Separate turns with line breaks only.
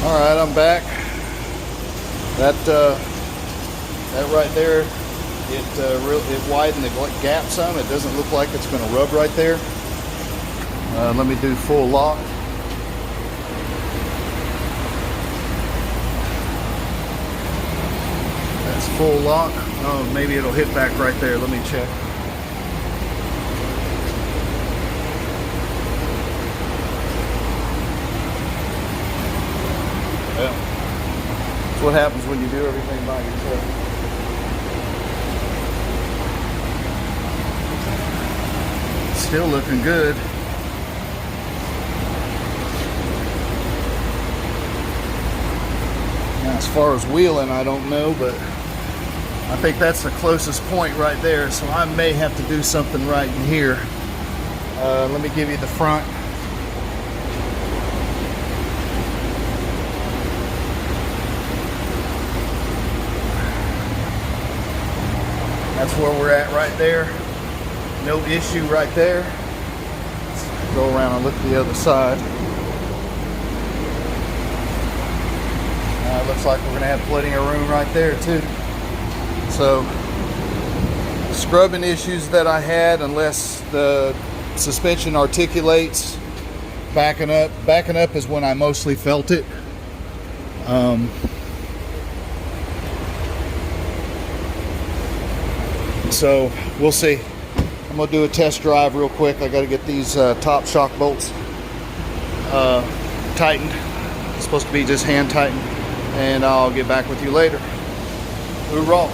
All right, I'm back. That right there, it widened the gap some. It doesn't look like it's going to rub right there. Let me do full lock. That's full lock. Oh, maybe it'll hit back right there. Let me check. Well, that's what happens when you do everything by yourself. Still looking good. Now, as far as wheeling, I don't know, but I think that's the closest point right there, so I may have to do something right in here. Let me give you the front. That's where we're at right there. No issue right there. Let's go around and look at the other side. Looks like we're gonna have plenty of room right there too. So, scrubbing issues that I had, unless the suspension articulates, backing up is when I mostly felt it. So we'll see. I'm gonna do a test drive real quick. I got to get these top shock bolts tightened. It's supposed to be just hand tightened, and I'll get back with you later. Hoorah!